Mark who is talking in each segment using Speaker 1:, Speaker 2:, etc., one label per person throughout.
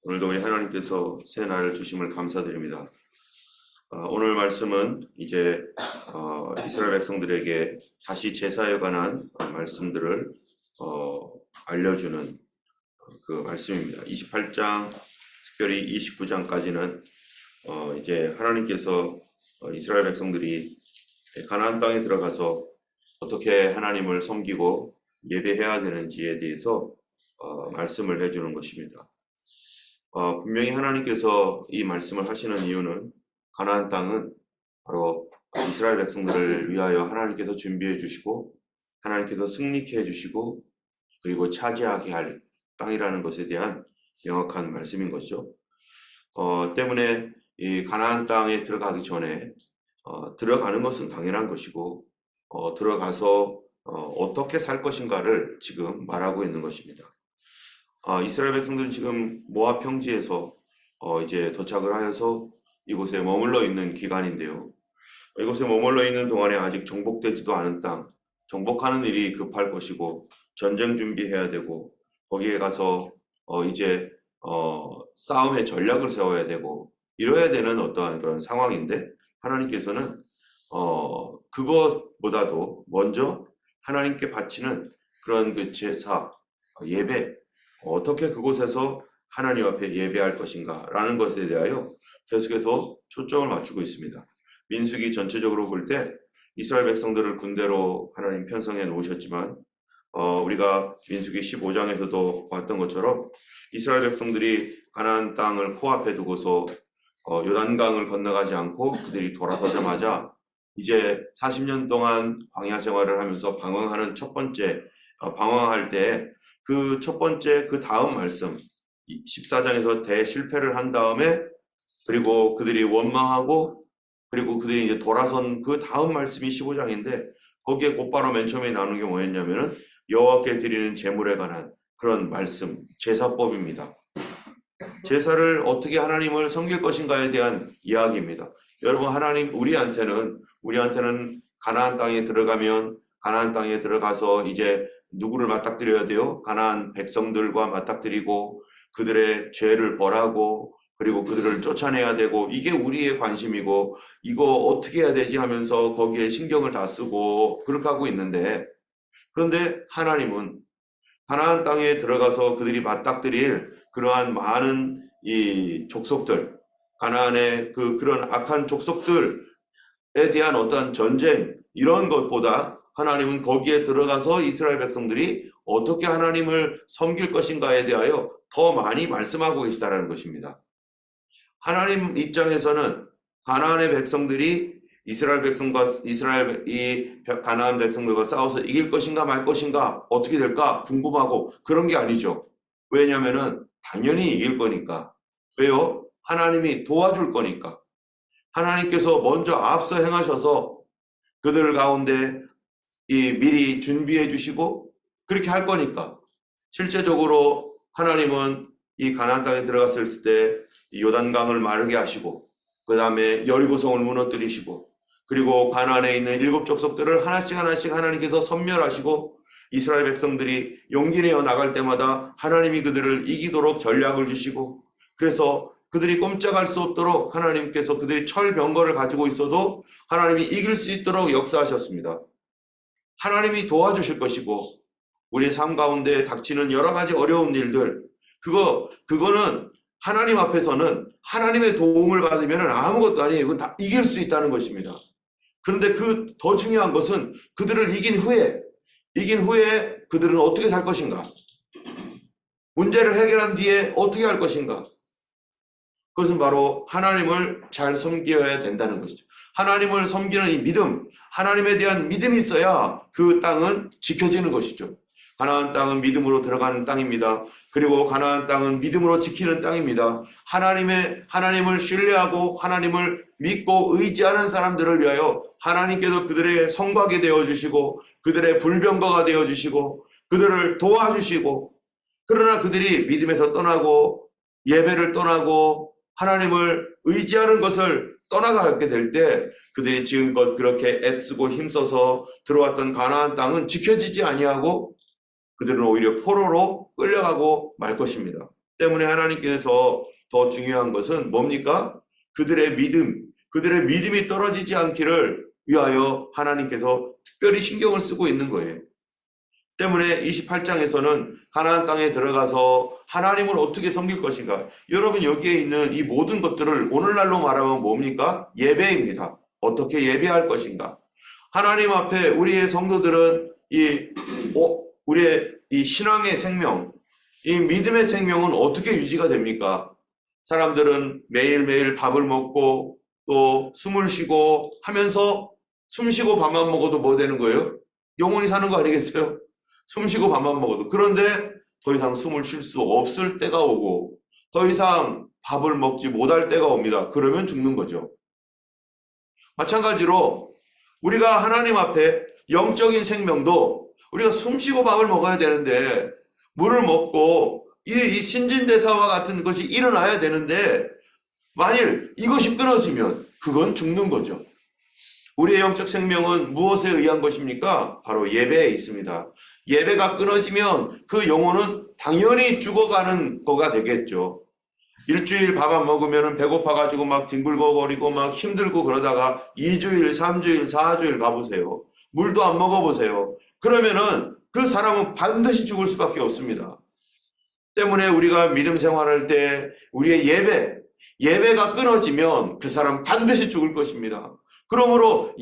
Speaker 1: 오늘도 우리 하나님께서 새 날을 주심을 감사드립니다. 오늘 말씀은 이제 이스라엘 백성들에게 다시 제사에 관한 말씀들을 알려주는 그 말씀입니다. 28장, 특별히 29장까지는 이제 하나님께서 이스라엘 백성들이 가나안 땅에 들어가서 어떻게 하나님을 섬기고 예배해야 되는지에 대해서 말씀을 해주는 것입니다. 분명히 하나님께서 이 말씀을 하시는 이유는 가나안 땅은 바로 이스라엘 백성들을 위하여 하나님께서 준비해 주시고 하나님께서 승리케 해 주시고 그리고 차지하게 할 땅이라는 것에 대한 명확한 말씀인 것이죠. 때문에 이 가나안 땅에 들어가기 전에 들어가는 것은 당연한 것이고 들어가서 어떻게 살 것인가를 지금 말하고 있는 것입니다. 이스라엘 백성들은 지금 모압 평지에서 이제 도착을 하여서 이곳에 머물러 있는 기간인데요. 이곳에 머물러 있는 동안에 아직 정복되지도 않은 땅, 정복하는 일이 급할 것이고 전쟁 준비해야 되고 거기에 가서 이제 싸움의 전략을 세워야 되고 이뤄야 되는 어떠한 그런 상황인데 하나님께서는 그것보다도 먼저 하나님께 바치는 그런 그 제사, 예배, 어떻게 그곳에서 하나님 앞에 예배할 것인가 라는 것에 대하여 계속해서 초점을 맞추고 있습니다. 민수기 전체적으로 볼 때 이스라엘 백성들을 군대로 하나님 편성해 놓으셨지만 우리가 민수기 15장에서도 봤던 것처럼 이스라엘 백성들이 가나안 땅을 코앞에 두고서 요단강을 건너가지 않고 그들이 돌아서자마자 이제 40년 동안 광야 생활을 하면서 방황하는 첫 번째 방황할 때 그 첫 번째 그 다음 말씀 14장에서 대실패를 한 다음에 그리고 그들이 원망하고 그리고 그들이 이제 돌아선 그 다음 말씀이 15장인데 거기에 곧바로 맨 처음에 나오는 게 뭐였냐면은 여호와께 드리는 제물에 관한 그런 말씀, 제사법입니다. 제사를 어떻게 하나님을 섬길 것인가에 대한 이야기입니다. 여러분 하나님 우리한테는 가나안 땅에 들어가면 가나안 땅에 들어가서 이제 누구를 맞닥뜨려야 돼요? 가나안 백성들과 맞닥뜨리고 그들의 죄를 벌하고 그리고 그들을 쫓아내야 되고 이게 우리의 관심이고 이거 어떻게 해야 되지 하면서 거기에 신경을 다 쓰고 그렇게 하고 있는데 그런데 하나님은 가나안 땅에 들어가서 그들이 맞닥뜨릴 그러한 많은 이 족속들 가나안의 그런 악한 족속들에 대한 어떤 전쟁 이런 것보다 하나님은 거기에 들어가서 이스라엘 백성들이 어떻게 하나님을 섬길 것인가에 대하여 더 많이 말씀하고 계시다는 것입니다. 하나님 입장에서는 가나안의 백성들이 가나안 백성들과 싸워서 이길 것인가 말 것인가 어떻게 될까 궁금하고 그런 게 아니죠. 왜냐하면은 당연히 이길 거니까. 왜요? 하나님이 도와줄 거니까. 하나님께서 먼저 앞서 행하셔서 그들 가운데 미리 준비해 주시고 그렇게 할 거니까. 실제적으로 하나님은 이 가나안 땅에 들어갔을 때 요단강을 마르게 하시고 그 다음에 여리고성을 무너뜨리시고 그리고 가나안에 있는 7 족속들을 하나씩 하나님께서 섬멸하시고 이스라엘 백성들이 용기 내어 나갈 때마다 하나님이 그들을 이기도록 전략을 주시고 그래서 그들이 꼼짝할 수 없도록 하나님께서 그들이 철병거를 가지고 있어도 하나님이 이길 수 있도록 역사하셨습니다. 하나님이 도와주실 것이고 우리의 삶 가운데 닥치는 여러 가지 어려운 일들 그거는 하나님 앞에서는 하나님의 도움을 받으면 아무것도 아니에요. 이건 다 이길 수 있다는 것입니다. 그런데 더 중요한 것은 그들을 이긴 후에 그들은 어떻게 살 것인가? 문제를 해결한 뒤에 어떻게 할 것인가? 그것은 바로 하나님을 잘 섬겨야 된다는 것이죠. 하나님을 섬기는 이 믿음, 하나님에 대한 믿음이 있어야 그 땅은 지켜지는 것이죠. 가나안 땅은 믿음으로 들어가는 땅입니다. 그리고 가나안 땅은 믿음으로 지키는 땅입니다. 하나님을 신뢰하고 하나님을 믿고 의지하는 사람들을 위하여 하나님께서 그들의 성곽이 되어주시고 그들의 불병거가 되어주시고 그들을 도와주시고 그러나 그들이 믿음에서 떠나고 예배를 떠나고 하나님을 의지하는 것을 떠나가게 될 때 그들이 지금껏 그렇게 애쓰고 힘써서 들어왔던 가나안 땅은 지켜지지 아니하고 그들은 오히려 포로로 끌려가고 말 것입니다. 때문에 하나님께서 더 중요한 것은 뭡니까? 그들의 믿음이 떨어지지 않기를 위하여 하나님께서 특별히 신경을 쓰고 있는 거예요. 때문에 28장에서는 가나안 땅에 들어가서 하나님을 어떻게 섬길 것인가. 여러분 여기에 있는 이 모든 것들을 오늘날로 말하면 뭡니까? 예배입니다. 어떻게 예배할 것인가. 하나님 앞에 우리의 성도들은 우리의 이 신앙의 생명, 이 믿음의 생명은 어떻게 유지가 됩니까? 사람들은 매일매일 밥을 먹고 또 숨을 쉬고 하면서 숨 쉬고 밥만 먹어도 뭐 되는 거예요? 영원히 사는 거 아니겠어요? 숨 쉬고 밥만 먹어도. 그런데 더 이상 숨을 쉴 수 없을 때가 오고 더 이상 밥을 먹지 못할 때가 옵니다. 그러면 죽는 거죠. 마찬가지로 우리가 하나님 앞에 영적인 생명도 우리가 숨 쉬고 밥을 먹어야 되는데 물을 먹고 이 신진대사와 같은 것이 일어나야 되는데 만일 이것이 끊어지면 그건 죽는 거죠. 우리의 영적 생명은 무엇에 의한 것입니까? 바로 예배에 있습니다. 예배가 끊어지면 그 영혼은 당연히 죽어가는 거가 되겠죠. 일주일 밥 안 먹으면 배고파가지고 막 뒹굴거리고 막 힘들고 그러다가 2주일, 3주일, 4주일 가보세요. 물도 안 먹어보세요. 그러면은 그 사람은 반드시 죽을 수밖에 없습니다. 때문에 우리가 믿음 생활할 때 우리의 예배가 끊어지면 그 사람 반드시 죽을 것입니다. 그러므로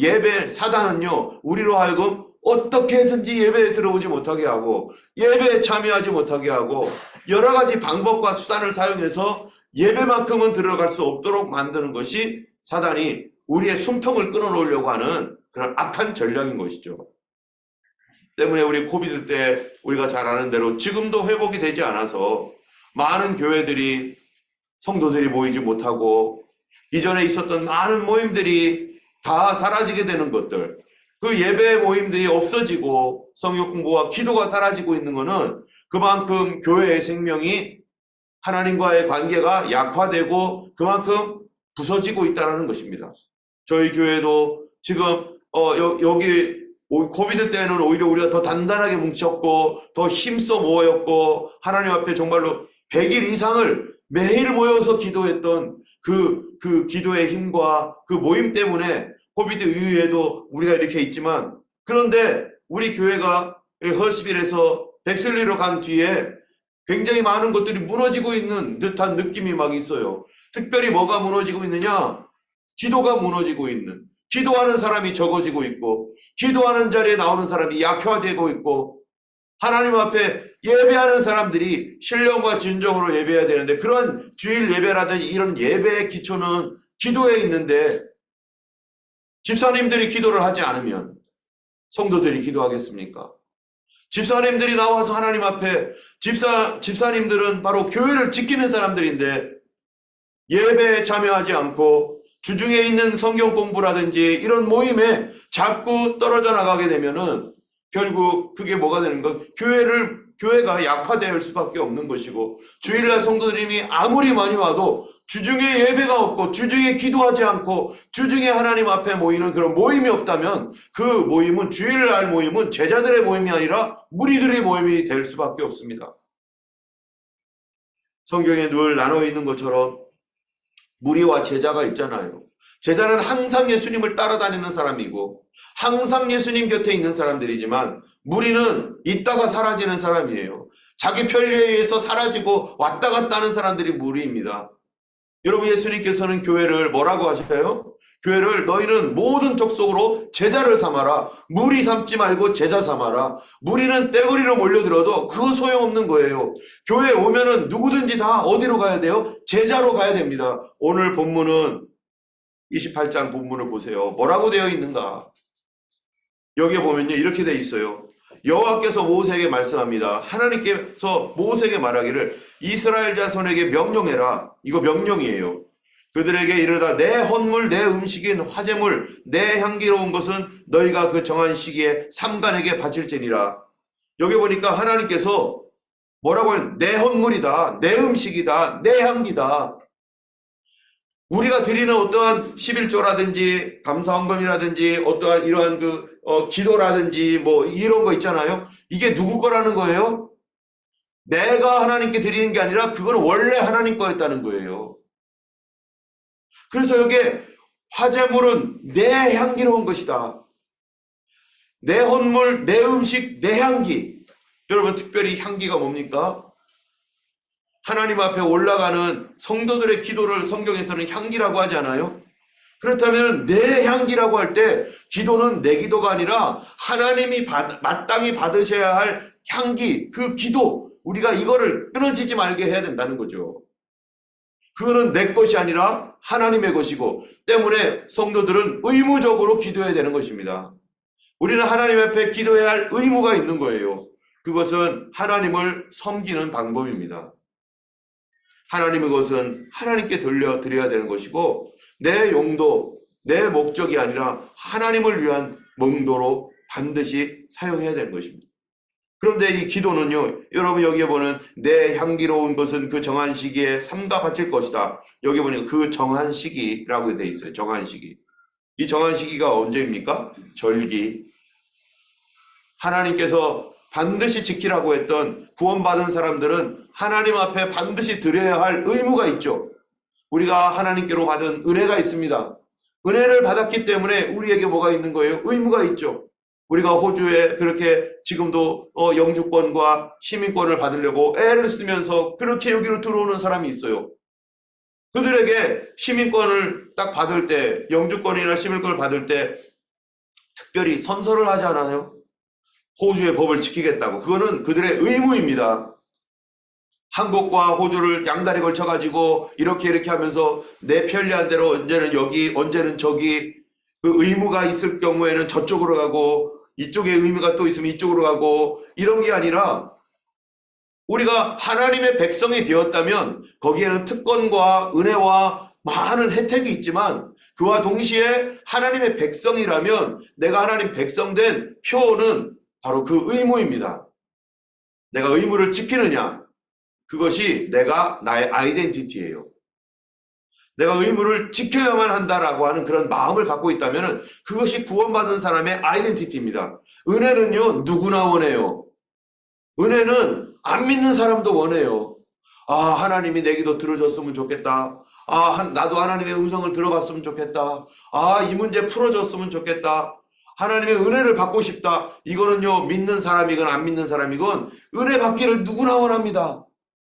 Speaker 1: 사단은요, 우리로 하여금 어떻게든지 예배에 들어오지 못하게 하고 예배에 참여하지 못하게 하고 여러 가지 방법과 수단을 사용해서 예배만큼은 들어갈 수 없도록 만드는 것이 사단이 우리의 숨통을 끊어놓으려고 하는 그런 악한 전략인 것이죠. 때문에 우리 코비드 때 우리가 잘 아는 대로 지금도 회복이 되지 않아서 많은 교회들이 성도들이 모이지 못하고 이전에 있었던 많은 모임들이 다 사라지게 되는 것들, 그 예배 모임들이 없어지고 성경 공부와 기도가 사라지고 있는 것은 그만큼 교회의 생명이 하나님과의 관계가 약화되고 그만큼 부서지고 있다는 것입니다. 저희 교회도 지금 여기 코비드 때는 오히려 우리가 더 단단하게 뭉쳤고 더 힘써 모였고 하나님 앞에 정말로 100일 이상을 매일 모여서 기도했던 그 기도의 힘과 그 모임 때문에 코비드 이후에도 우리가 이렇게 있지만, 그런데 우리 교회가 헐스빌에서 백슬리로 간 뒤에 굉장히 많은 것들이 무너지고 있는 듯한 느낌이 막 있어요. 특별히 뭐가 무너지고 있느냐? 기도가 무너지고 있는, 기도하는 사람이 적어지고 있고 기도하는 자리에 나오는 사람이 약화되고 있고 하나님 앞에 예배하는 사람들이 신령과 진정으로 예배해야 되는데 그런 주일 예배라든지 이런 예배의 기초는 기도에 있는데 집사님들이 기도를 하지 않으면 성도들이 기도하겠습니까? 집사님들이 나와서 하나님 앞에 집사님들은 바로 교회를 지키는 사람들인데 예배에 참여하지 않고 주중에 있는 성경 공부라든지 이런 모임에 자꾸 떨어져 나가게 되면은 결국 그게 뭐가 되는 거? 교회가 약화될 수밖에 없는 것이고 주일날 성도들이 아무리 많이 와도 주중에 예배가 없고 주중에 기도하지 않고 주중에 하나님 앞에 모이는 그런 모임이 없다면 그 모임은 주일날 모임은 제자들의 모임이 아니라 무리들의 모임이 될 수밖에 없습니다. 성경에 늘 나눠 있는 것처럼 무리와 제자가 있잖아요. 제자는 항상 예수님을 따라다니는 사람이고 항상 예수님 곁에 있는 사람들이지만 무리는 있다가 사라지는 사람이에요. 자기 편리에 의해서 사라지고 왔다 갔다 하는 사람들이 무리입니다. 여러분, 예수님께서는 교회를 뭐라고 하셔요? 교회를 너희는 모든 족속으로 제자를 삼아라. 무리 삼지 말고 제자 삼아라. 무리는 떼거리로 몰려들어도 그거 소용없는 거예요. 교회에 오면은 누구든지 다 어디로 가야 돼요? 제자로 가야 됩니다. 오늘 본문은 28장 본문을 보세요. 뭐라고 되어 있는가? 여기에 보면요, 이렇게 되어 있어요. 여호와께서 모세에게 말씀합니다. 하나님께서 모세에게 말하기를 이스라엘 자손에게 명령해라. 이거 명령이에요. 그들에게 이르다 내 헌물 내 음식인 화제물 내 향기로운 것은 너희가 그 정한 시기에 삼간에게 바칠지니라. 여기 보니까 하나님께서 뭐라고 하는, 내 헌물이다, 내 음식이다, 내 향기다. 우리가 드리는 어떠한 11조라든지 감사헌금이라든지 어떠한 이러한 기도라든지 뭐 이런 거 있잖아요. 이게 누구 거라는 거예요? 내가 하나님께 드리는 게 아니라 그건 원래 하나님 거였다는 거예요. 그래서 여기에 화제물은 내 향기로운 것이다. 내 헌물, 내 음식, 내 향기. 여러분, 특별히 향기가 뭡니까? 하나님 앞에 올라가는 성도들의 기도를 성경에서는 향기라고 하지 않아요? 그렇다면 내 향기라고 할 때 기도는 내 기도가 아니라 하나님이 마땅히 받으셔야 할 향기, 그 기도, 우리가 이거를 끊어지지 말게 해야 된다는 거죠. 그거는 내 것이 아니라 하나님의 것이고, 때문에 성도들은 의무적으로 기도해야 되는 것입니다. 우리는 하나님 앞에 기도해야 할 의무가 있는 거예요. 그것은 하나님을 섬기는 방법입니다. 하나님의 것은 하나님께 돌려드려야 되는 것이고, 내 용도, 내 목적이 아니라 하나님을 위한 용도로 반드시 사용해야 되는 것입니다. 그런데 이 기도는요, 여러분 여기에 보는 내 향기로운 것은 그 정한 시기에 삼가 바칠 것이다. 여기 보니까 그 정한 시기라고 되어 있어요. 정한 시기. 이 정한 시기가 언제입니까? 절기. 하나님께서 반드시 지키라고 했던 구원받은 사람들은 하나님 앞에 반드시 드려야 할 의무가 있죠. 우리가 하나님께로 받은 은혜가 있습니다. 은혜를 받았기 때문에 우리에게 뭐가 있는 거예요? 의무가 있죠. 우리가 호주에 그렇게 지금도 영주권과 시민권을 받으려고 애를 쓰면서 그렇게 여기로 들어오는 사람이 있어요. 그들에게 시민권을 딱 받을 때, 영주권이나 시민권을 받을 때 특별히 선서를 하지 않아요? 호주의 법을 지키겠다고. 그거는 그들의 의무입니다. 한국과 호주를 양다리 걸쳐가지고 이렇게 하면서 내 편리한 대로 언제는 여기, 언제는 저기, 그 의무가 있을 경우에는 저쪽으로 가고, 이쪽에 의무가 또 있으면 이쪽으로 가고, 이런 게 아니라 우리가 하나님의 백성이 되었다면 거기에는 특권과 은혜와 많은 혜택이 있지만, 그와 동시에 하나님의 백성이라면 내가 하나님 백성된 표는 바로 그 의무입니다. 내가 의무를 지키느냐, 그것이 나의 아이덴티티예요. 내가 의무를 지켜야만 한다라고 하는 그런 마음을 갖고 있다면 그것이 구원받은 사람의 아이덴티티입니다. 은혜는요, 누구나 원해요. 은혜는 안 믿는 사람도 원해요. 아, 하나님이 내 기도 들어줬으면 좋겠다. 아, 나도 하나님의 음성을 들어봤으면 좋겠다. 아, 이 문제 풀어줬으면 좋겠다. 하나님의 은혜를 받고 싶다. 이거는요, 믿는 사람이건 안 믿는 사람이건 은혜 받기를 누구나 원합니다.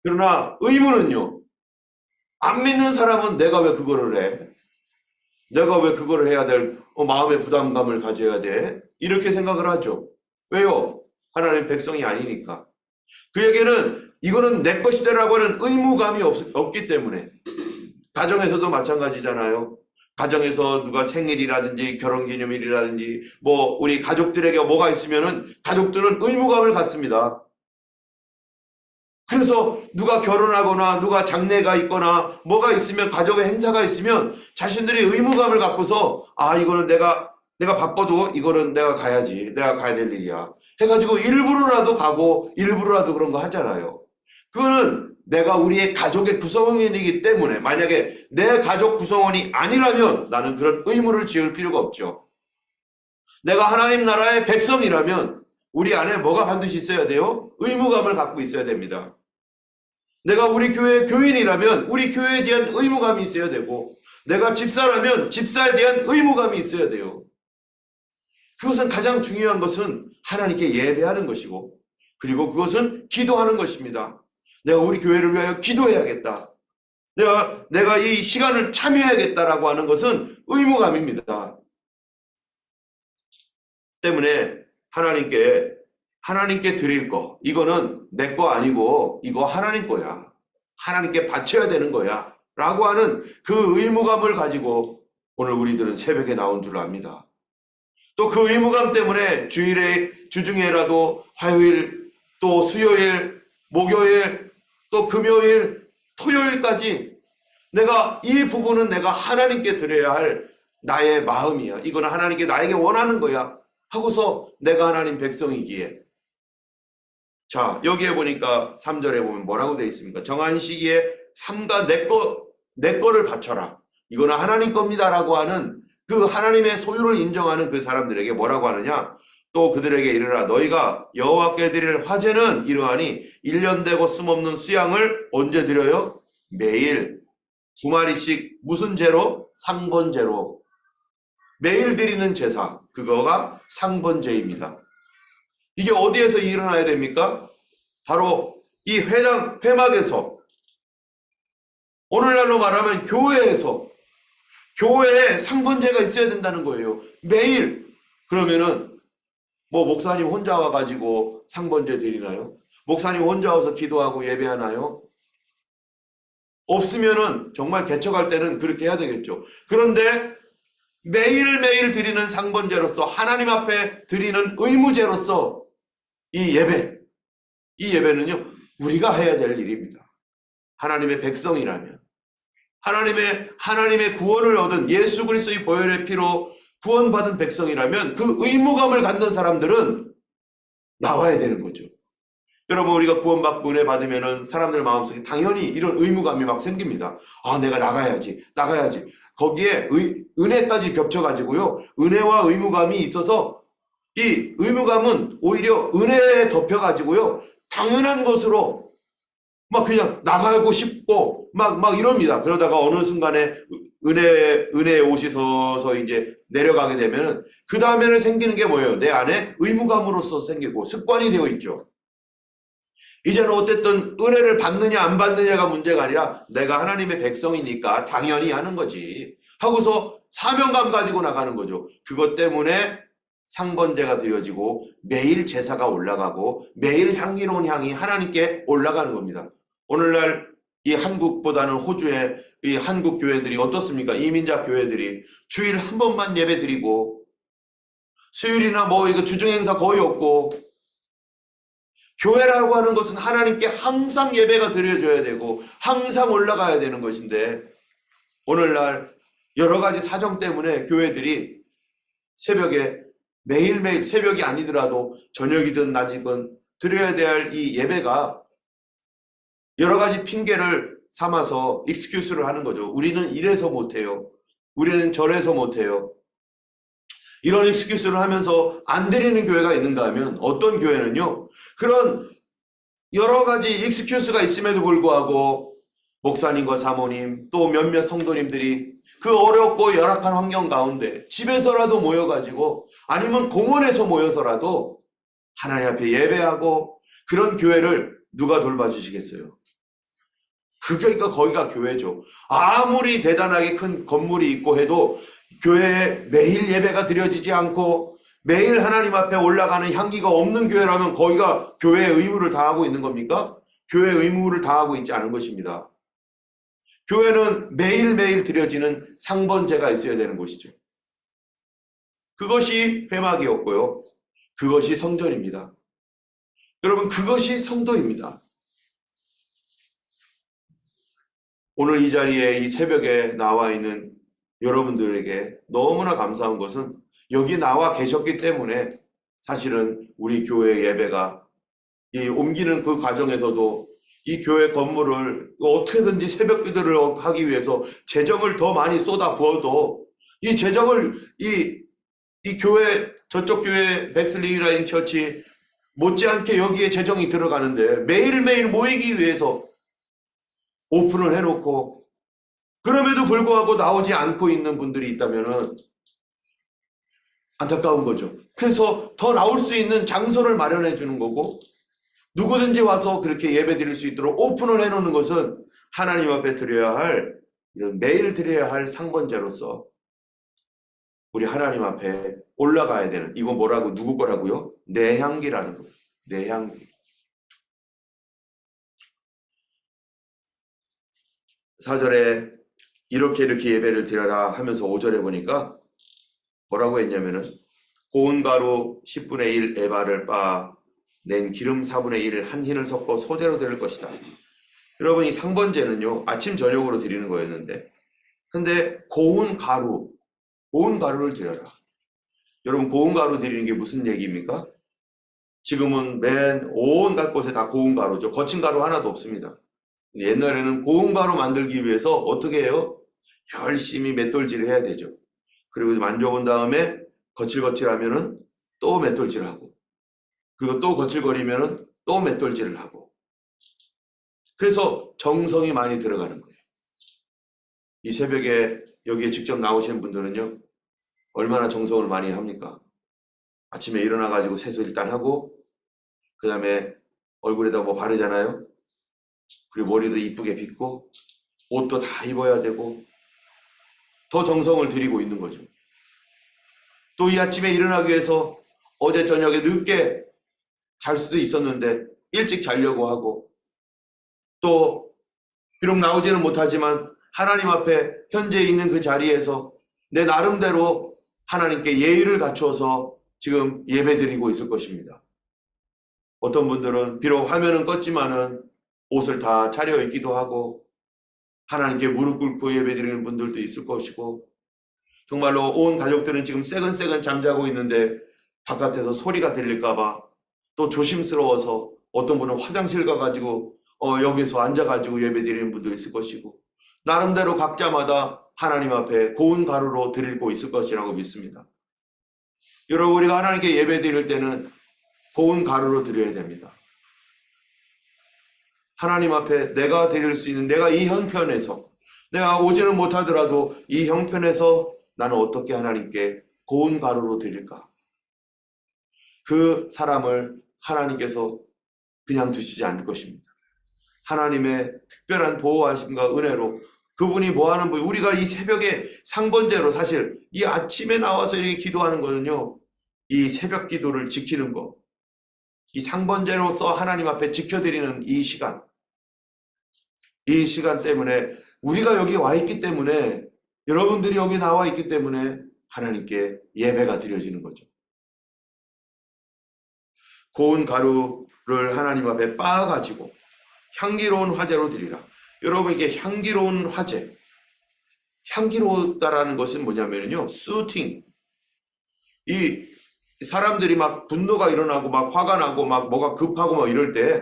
Speaker 1: 그러나 의무는요, 안 믿는 사람은 내가 왜 그거를 해? 내가 왜 그거를 해야 될 마음의 부담감을 가져야 돼? 이렇게 생각을 하죠. 왜요? 하나님 백성이 아니니까. 그에게는 이거는 내 것이다라고 하는 의무감이 없기 때문에. 가정에서도 마찬가지잖아요. 가정에서 누가 생일이라든지 결혼기념일이라든지 우리 가족들에게 뭐가 있으면은 가족들은 의무감을 갖습니다. 그래서 누가 결혼하거나 누가 장례가 있거나 뭐가 있으면, 가족의 행사가 있으면 자신들이 의무감을 갖고서, 아, 이거는 내가 바빠도 이거는 내가 가야지, 내가 가야 될 일이야 해가지고 일부러라도 가고 일부러라도 그런 거 하잖아요. 그거는 내가 우리의 가족의 구성원이기 때문에, 만약에 내 가족 구성원이 아니라면 나는 그런 의무를 지을 필요가 없죠. 내가 하나님 나라의 백성이라면 우리 안에 뭐가 반드시 있어야 돼요? 의무감을 갖고 있어야 됩니다. 내가 우리 교회 교인이라면 우리 교회에 대한 의무감이 있어야 되고, 내가 집사라면 집사에 대한 의무감이 있어야 돼요. 그것은 가장 중요한 것은 하나님께 예배하는 것이고, 그리고 그것은 기도하는 것입니다. 내가 우리 교회를 위하여 기도해야겠다. 내가 이 시간을 참여해야겠다라고 하는 것은 의무감입니다. 때문에 하나님께 드릴 거, 이거는 내 거 아니고 이거 하나님 거야. 하나님께 바쳐야 되는 거야. 라고 하는 그 의무감을 가지고 오늘 우리들은 새벽에 나온 줄 압니다. 또 그 의무감 때문에 주중에라도 화요일, 또 수요일, 목요일, 또 금요일, 토요일까지 내가 이 부분은 내가 하나님께 드려야 할 나의 마음이야. 이거는 하나님께 나에게 원하는 거야. 하고서 내가 하나님 백성이기에. 자, 여기에 보니까 3절에 보면 뭐라고 되어 있습니까? 정한 시기에 삼가 내 거를 바쳐라. 이거는 하나님 겁니다라고 하는 그 하나님의 소유를 인정하는 그 사람들에게 뭐라고 하느냐? 또 그들에게 이르라 너희가 여호와께 드릴 화제는 이러하니 1년 되고 숨없는 수양을 언제 드려요? 매일 2마리씩 무슨 제로? 상번제로. 매일 드리는 제사, 그거가 상번제입니다. 이게 어디에서 일어나야 됩니까? 바로 이 회막에서, 오늘날로 말하면 교회에서, 교회에 상번제가 있어야 된다는 거예요. 매일. 그러면은 뭐 목사님 혼자 와가지고 상번제 드리나요? 목사님 혼자 와서 기도하고 예배하나요? 없으면은 정말 개척할 때는 그렇게 해야 되겠죠. 그런데 매일매일 드리는 상번제로서, 하나님 앞에 드리는 의무제로서 이 예배는요 우리가 해야 될 일입니다. 하나님의 백성이라면, 하나님의 구원을 얻은 예수 그리스도의 보혈의 피로 구원받은 백성이라면 그 의무감을 갖는 사람들은 나와야 되는 거죠. 여러분, 우리가 구원받고 은혜 받으면은 사람들 마음속에 당연히 이런 의무감이 막 생깁니다. 아, 내가 나가야지. 거기에 은혜까지 겹쳐가지고요, 은혜와 의무감이 있어서 이 의무감은 오히려 은혜에 덮여가지고요, 당연한 것으로 막 그냥 나가고 싶고 막 이럽니다. 그러다가 어느 순간에 은혜의 옷이 서서 이제 내려가게 되면 그 다음에는 생기는 게 뭐예요? 내 안에 의무감으로서 생기고 습관이 되어 있죠. 이제는 어쨌든 은혜를 받느냐 안 받느냐가 문제가 아니라 내가 하나님의 백성이니까 당연히 하는 거지 하고서 사명감 가지고 나가는 거죠. 그것 때문에 상번제가 드려지고 매일 제사가 올라가고 매일 향기로운 향이 하나님께 올라가는 겁니다. 오늘날 이 한국보다는 호주의 이 한국 교회들이 어떻습니까? 이민자 교회들이 주일 한 번만 예배 드리고 수요일이나 뭐 이거 주중행사 거의 없고, 교회라고 하는 것은 하나님께 항상 예배가 드려져야 되고 항상 올라가야 되는 것인데, 오늘날 여러 가지 사정 때문에 교회들이 새벽에 매일매일, 새벽이 아니더라도 저녁이든 낮이든 드려야 될 이 예배가 여러 가지 핑계를 삼아서 익스큐스를 하는 거죠. 우리는 이래서 못해요. 우리는 저래서 못해요. 이런 익스큐스를 하면서 안 드리는 교회가 있는가 하면, 어떤 교회는요, 그런 여러 가지 익스큐스가 있음에도 불구하고 목사님과 사모님 또 몇몇 성도님들이 그 어렵고 열악한 환경 가운데 집에서라도 모여가지고 아니면 공원에서 모여서라도 하나님 앞에 예배하고, 그런 교회를 누가 돌봐주시겠어요? 그러니까 거기가 교회죠. 아무리 대단하게 큰 건물이 있고 해도 교회에 매일 예배가 드려지지 않고 매일 하나님 앞에 올라가는 향기가 없는 교회라면 거기가 교회의 의무를 다하고 있는 겁니까? 교회의 의무를 다하고 있지 않은 것입니다. 교회는 매일매일 드려지는 상번제가 있어야 되는 곳이죠. 그것이 회막이었고요, 그것이 성전입니다. 여러분, 그것이 성도입니다. 오늘 이 자리에 이 새벽에 나와 있는 여러분들에게 너무나 감사한 것은, 여기 나와 계셨기 때문에 사실은 우리 교회 예배가 이 옮기는 그 과정에서도 이 교회 건물을 어떻게든지 새벽 기도를 하기 위해서 재정을 더 많이 쏟아 부어도 이 재정을 이 교회, 저쪽 교회 백슬리라인 처치 못지않게 여기에 재정이 들어가는데 매일매일 모이기 위해서 오픈을 해놓고 그럼에도 불구하고 나오지 않고 있는 분들이 있다면은 안타까운 거죠. 그래서 더 나올 수 있는 장소를 마련해 주는 거고, 누구든지 와서 그렇게 예배 드릴 수 있도록 오픈을 해놓는 것은 하나님 앞에 드려야 할, 이런 매일 드려야 할 상번제로서 우리 하나님 앞에 올라가야 되는, 이거 뭐라고, 누구 거라고요? 내 향기라는 거예요. 내 향기. 4절에 이렇게 예배를 드려라 하면서 5절에 보니까 뭐라고 했냐면은, 고운 가루 10분의 1 에바를 빻아 낸 기름 4분의 1 한 흰을 섞어 소재로 드릴 것이다. 여러분, 이 상번제는요 아침 저녁으로 드리는 거였는데, 근데 고운 가루를 드려라. 여러분, 고운 가루 드리는 게 무슨 얘기입니까? 지금은 맨 온갖 곳에 다 고운 가루죠. 거친 가루 하나도 없습니다. 옛날에는 고운 가루 만들기 위해서 어떻게 해요? 열심히 맷돌질을 해야 되죠. 그리고 만져본 다음에 거칠거칠하면은 또 맷돌질을 하고, 그리고 또 거칠거리면은 또 맷돌질을 하고. 그래서 정성이 많이 들어가는 거예요. 이 새벽에 여기에 직접 나오시는 분들은요, 얼마나 정성을 많이 합니까? 아침에 일어나가지고 세수 일단 하고, 그 다음에 얼굴에다 뭐 바르잖아요. 그리고 머리도 이쁘게 빗고, 옷도 다 입어야 되고, 더 정성을 들이고 있는 거죠. 또 이 아침에 일어나기 위해서 어제 저녁에 늦게 잘 수도 있었는데 일찍 자려고 하고, 또 비록 나오지는 못하지만 하나님 앞에 현재 있는 그 자리에서 내 나름대로 하나님께 예의를 갖추어서 지금 예배드리고 있을 것입니다. 어떤 분들은 비록 화면은 껐지만은 옷을 다 차려입기도 하고 하나님께 무릎 꿇고 예배드리는 분들도 있을 것이고, 정말로 온 가족들은 지금 새근새근 잠자고 있는데 바깥에서 소리가 들릴까봐 또 조심스러워서 어떤 분은 화장실 가가지고 여기서 앉아가지고 예배드리는 분도 있을 것이고, 나름대로 각자마다 하나님 앞에 고운 가루로 드리고 있을 것이라고 믿습니다. 여러분, 우리가 하나님께 예배드릴 때는 고운 가루로 드려야 됩니다. 하나님 앞에 내가 드릴 수 있는, 내가 이 형편에서, 내가 오지는 못하더라도 이 형편에서 나는 어떻게 하나님께 고운 가루로 드릴까? 그 사람을 하나님께서 그냥 두시지 않을 것입니다. 하나님의 특별한 보호하심과 은혜로 그분이 뭐하는 분, 우리가 이 새벽에 상번제로, 사실 이 아침에 나와서 이렇게 기도하는 거는요, 이 새벽 기도를 지키는 거, 이 상번제로서 하나님 앞에 지켜드리는 이 시간 때문에, 우리가 여기 와 있기 때문에, 여러분들이 여기 나와 있기 때문에 하나님께 예배가 드려지는 거죠. 고운 가루를 하나님 앞에 빻아가지고 향기로운 화제로 드리라. 여러분, 이게 향기로운 화제, 향기롭다라는 것은 뭐냐면요, 수팅. 이 사람들이 막 분노가 일어나고 막 화가 나고 막 뭐가 급하고 막 이럴 때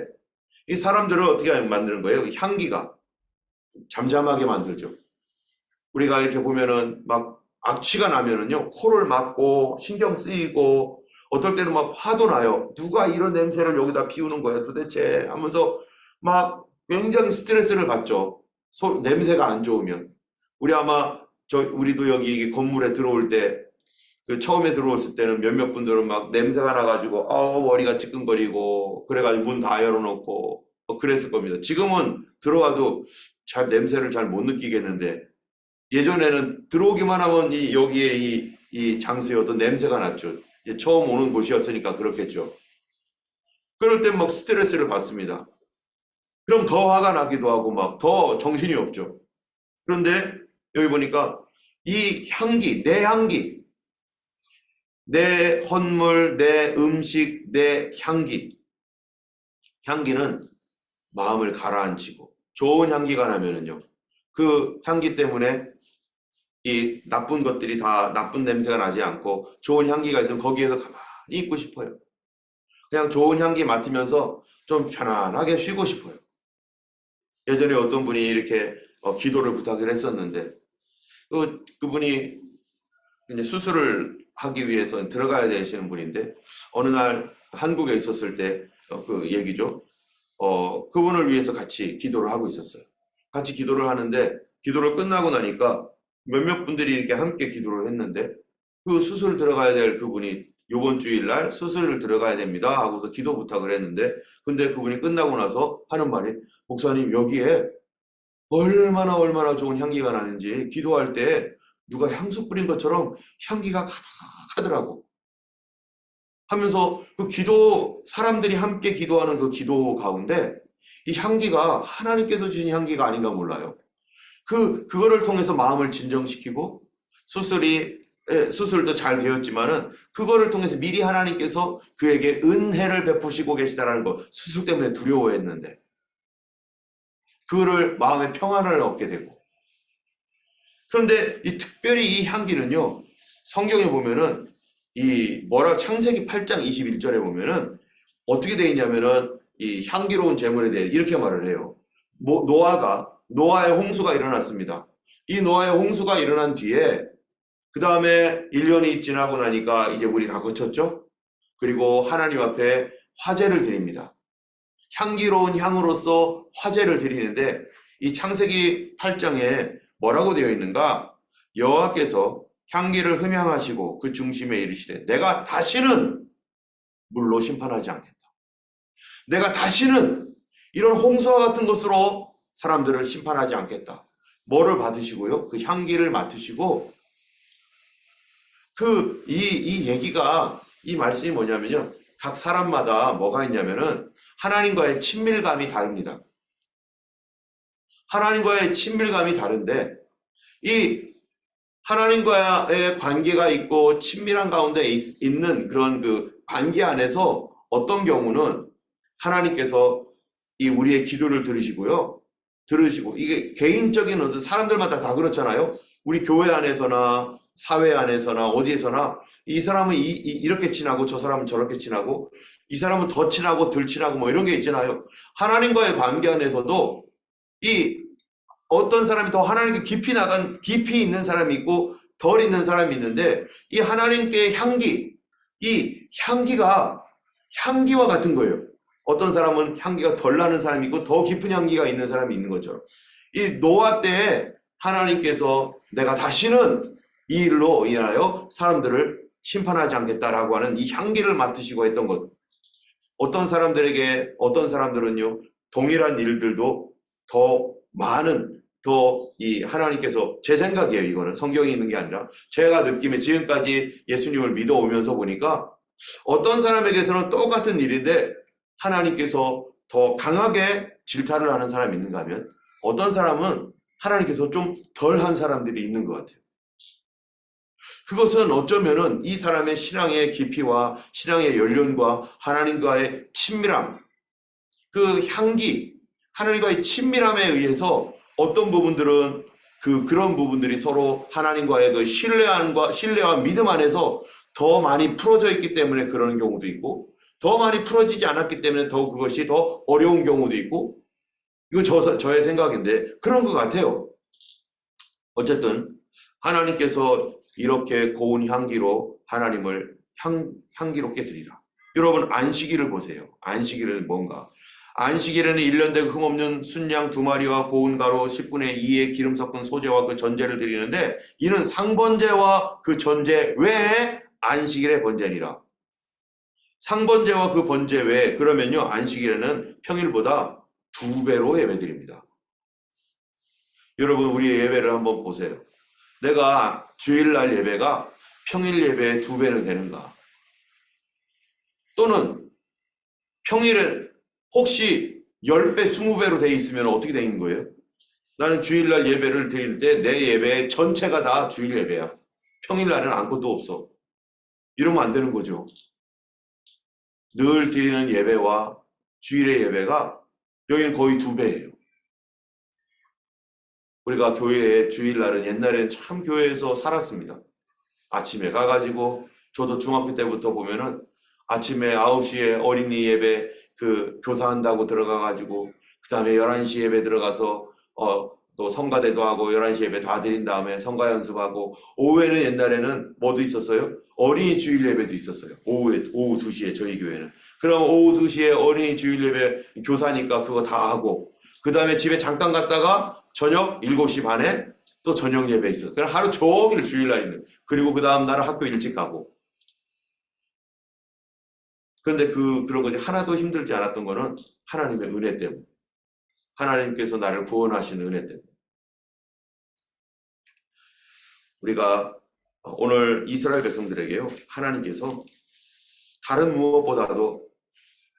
Speaker 1: 이 사람들을 어떻게 만드는 거예요? 향기가 잠잠하게 만들죠. 우리가 이렇게 보면은 막 악취가 나면은요, 코를 막고 신경 쓰이고 어떨 때는 막 화도 나요. 누가 이런 냄새를 여기다 피우는 거야 도대체 하면서 막 굉장히 스트레스를 받죠. 냄새가 안 좋으면. 우리도 여기 건물에 들어올 때, 그 처음에 들어왔을 때는 몇몇 분들은 막 냄새가 나가지고 머리가 찌끈거리고 그래가지고 문 다 열어놓고 그랬을 겁니다. 지금은 들어와도 잘 냄새를 잘 못 느끼겠는데, 예전에는 들어오기만 하면 여기에 이 장소에 어떤 냄새가 났죠. 처음 오는 곳이었으니까 그렇겠죠. 그럴 땐 막 스트레스를 받습니다. 그럼 더 화가 나기도 하고 막 더 정신이 없죠. 그런데 여기 보니까 이 향기, 내 향기, 내 헌물, 내 음식, 내 향기는 마음을 가라앉히고 좋은 향기가 나면은요, 그 향기 때문에 이 나쁜 것들이 다, 나쁜 냄새가 나지 않고 좋은 향기가 있으면 거기에서 가만히 있고 싶어요. 그냥 좋은 향기 맡으면서 좀 편안하게 쉬고 싶어요. 예전에 어떤 분이 이렇게 기도를 부탁을 했었는데, 그분이 이제 수술을 하기 위해서 들어가야 되시는 분인데, 어느 날 한국에 있었을 때 그 얘기죠. 그분을 위해서 같이 기도를 하고 있었어요. 같이 기도를 하는데, 기도를 끝나고 나니까 몇몇 분들이 이렇게 함께 기도를 했는데, 그 수술 들어가야 될 그분이 요번 주일날 수술을 들어가야 됩니다 하고서 기도 부탁을 했는데, 근데 그분이 끝나고 나서 하는 말이, 목사님 여기에 얼마나 좋은 향기가 나는지 기도할 때 누가 향수 뿌린 것처럼 향기가 가득하더라고 하면서, 그 사람들이 함께 기도하는 그 기도 가운데 이 향기가 하나님께서 주신 향기가 아닌가 몰라요. 그거를 통해서 마음을 진정시키고, 수술도 잘 되었지만은 그거를 통해서 미리 하나님께서 그에게 은혜를 베푸시고 계시다라는 거, 수술 때문에 두려워했는데 그거를 마음의 평안을 얻게 되고. 그런데 특별히 이 향기는요, 성경에 보면은 창세기 8장 21절에 보면은 어떻게 되어 있냐면은 이 향기로운 제물에 대해 이렇게 말을 해요. 노아의 홍수가 일어났습니다. 이 노아의 홍수가 일어난 뒤에 그 다음에 1년이 지나고 나니까 이제 물이 다 거쳤죠. 그리고 하나님 앞에 화제를 드립니다. 향기로운 향으로서 화제를 드리는데 이 창세기 8장에 뭐라고 되어 있는가? 여호와께서 향기를 흠향하시고 그 중심에 이르시되 내가 다시는 물로 심판하지 않겠다. 내가 다시는 이런 홍수와 같은 것으로 사람들을 심판하지 않겠다. 뭐를 받으시고요? 그 향기를 맡으시고 이 얘기가 이 말씀이 뭐냐면요. 각 사람마다 뭐가 있냐면은 하나님과의 친밀감이 다릅니다. 하나님과의 친밀감이 다른데 이 하나님과의 관계가 있고 친밀한 가운데 있는 그런 그 관계 안에서 어떤 경우는 하나님께서 이 우리의 기도를 들으시고요. 들으시고 이게 개인적인 어떤 사람들마다 다 그렇잖아요. 우리 교회 안에서나 사회 안에서나 어디에서나 이 사람은 이렇게 친하고 저 사람은 저렇게 친하고 이 사람은 더 친하고 덜 친하고 뭐 이런 게 있잖아요. 하나님과의 관계 안에서도 이 어떤 사람이 더 하나님께 깊이 있는 사람이 있고 덜 있는 사람이 있는데 이 하나님께 이 향기와 같은 거예요. 어떤 사람은 향기가 덜 나는 사람이 있고 더 깊은 향기가 있는 사람이 있는 것처럼 이 노아 때에 하나님께서 내가 다시는 이 일로 인하여 사람들을 심판하지 않겠다라고 하는 이 향기를 맡으시고 했던 것. 어떤 사람들은요 동일한 일들도 더 많은 이 하나님께서 제 생각이에요. 이거는 성경에 있는 게 아니라 제가 느낌에 지금까지 예수님을 믿어오면서 보니까 어떤 사람에게서는 똑같은 일인데 하나님께서 더 강하게 질타를 하는 사람이 있는가 하면 어떤 사람은 하나님께서 좀 덜한 사람들이 있는 것 같아요. 그것은 어쩌면은 이 사람의 신앙의 깊이와 신앙의 연륜과 하나님과의 친밀함, 그 향기, 하나님과의 친밀함에 의해서 어떤 부분들은 그런 부분들이 서로 하나님과의 그 신뢰와 믿음 안에서 더 많이 풀어져 있기 때문에 그러는 경우도 있고 더 많이 풀어지지 않았기 때문에 더 그것이 더 어려운 경우도 있고 이거 저의 생각인데 그런 것 같아요. 어쨌든 하나님께서 이렇게 고운 향기로 하나님을 향기롭게 드리라. 여러분 안식일을 보세요. 안식일은 뭔가? 안식일에는 1년 되고 흠없는 순양 2마리와 고운 가루 10분의 2의 기름 섞은 소제와 그 전제를 드리는데 이는 상번제와 그 전제 외에 안식일의 번제니라. 상번제와 그 번제 외에 그러면요 안식일에는 평일보다 2배로 예배드립니다. 여러분 우리의 예배를 한번 보세요. 내가 주일날 예배가 평일 예배의 2배는 되는가? 또는 평일에 혹시 10배, 20배로 돼 있으면 어떻게 돼 있는 거예요? 나는 주일날 예배를 드릴 때 내 예배 전체가 다 주일 예배야. 평일날은 아무것도 없어. 이러면 안 되는 거죠. 늘 드리는 예배와 주일의 예배가 여기는 거의 2배예요. 우리가 교회에 주일날은 옛날에는 참 교회에서 살았습니다. 아침에 가가지고 저도 중학교 때부터 보면은 아침에 9시에 어린이 예배 교사한다고 들어가가지고 그 다음에 11시 예배 들어가서 또 성가대도 하고 11시 예배 다 드린 다음에 성가 연습하고 오후에는 옛날에는 뭐도 있었어요? 어린이 주일 예배도 있었어요. 오후 2시에 저희 교회는. 그럼 오후 2시에 어린이 주일 예배 교사니까 그거 다 하고 그 다음에 집에 잠깐 갔다가 저녁 7시 반에 또 저녁 예배 있어요. 그럼 하루 종일 주일날 있는. 그리고 그 다음 날은 학교 일찍 가고. 그런데 그런 것이 하나도 힘들지 않았던 거는 하나님의 은혜 때문에. 하나님께서 나를 구원하신 은혜 때문에. 우리가 오늘 이스라엘 백성들에게요. 하나님께서 다른 무엇보다도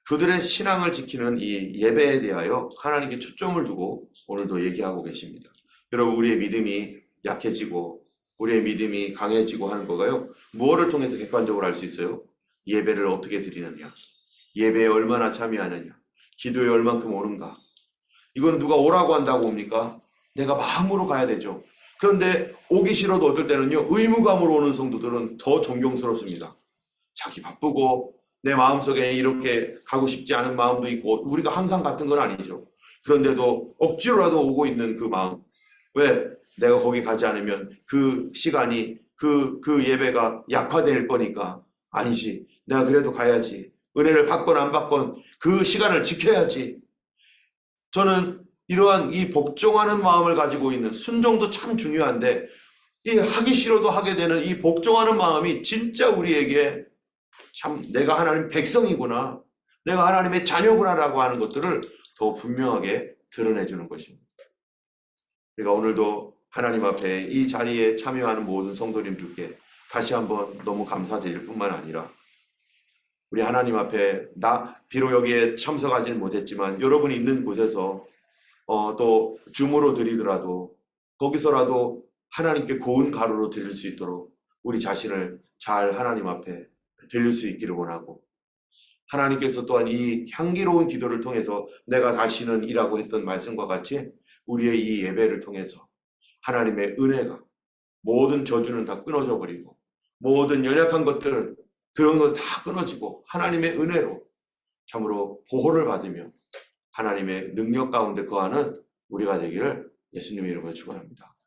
Speaker 1: 그들의 신앙을 지키는 이 예배에 대하여 하나님께 초점을 두고 오늘도 얘기하고 계십니다. 여러분 우리의 믿음이 약해지고 우리의 믿음이 강해지고 하는 거가요. 무엇을 통해서 객관적으로 알 수 있어요? 예배를 어떻게 드리느냐, 예배에 얼마나 참여하느냐, 기도에 얼만큼 오는가. 이건 누가 오라고 한다고 옵니까? 내가 마음으로 가야 되죠. 그런데 오기 싫어도 어떨 때는요. 의무감으로 오는 성도들은 더 존경스럽습니다. 자기 바쁘고 내 마음속에 이렇게 가고 싶지 않은 마음도 있고 우리가 항상 같은 건 아니죠. 그런데도 억지로라도 오고 있는 그 마음. 왜? 내가 거기 가지 않으면 그 시간이 그 예배가 약화될 거니까. 아니지. 내가 그래도 가야지. 은혜를 받건 안 받건 그 시간을 지켜야지. 저는 이러한 이 복종하는 마음을 가지고 있는 순종도 참 중요한데 이 하기 싫어도 하게 되는 이 복종하는 마음이 진짜 우리에게 참 내가 하나님 백성이구나, 내가 하나님의 자녀구나라고 하는 것들을 더 분명하게 드러내주는 것입니다. 그러니까 오늘도 하나님 앞에 이 자리에 참여하는 모든 성도님들께 다시 한번 너무 감사드릴 뿐만 아니라 우리 하나님 앞에 비록 여기에 참석하지는 못했지만 여러분이 있는 곳에서 또 줌으로 드리더라도 거기서라도 하나님께 고운 가루로 드릴 수 있도록 우리 자신을 잘 하나님 앞에 드릴 수 있기를 원하고, 하나님께서 또한 이 향기로운 기도를 통해서 내가 다시는 이라고 했던 말씀과 같이 우리의 이 예배를 통해서 하나님의 은혜가 모든 저주는 다 끊어져 버리고 모든 연약한 것들은 그런 건 다 끊어지고 하나님의 은혜로 참으로 보호를 받으며 하나님의 능력 가운데 거하는 우리가 되기를 예수님의 이름으로 축원합니다.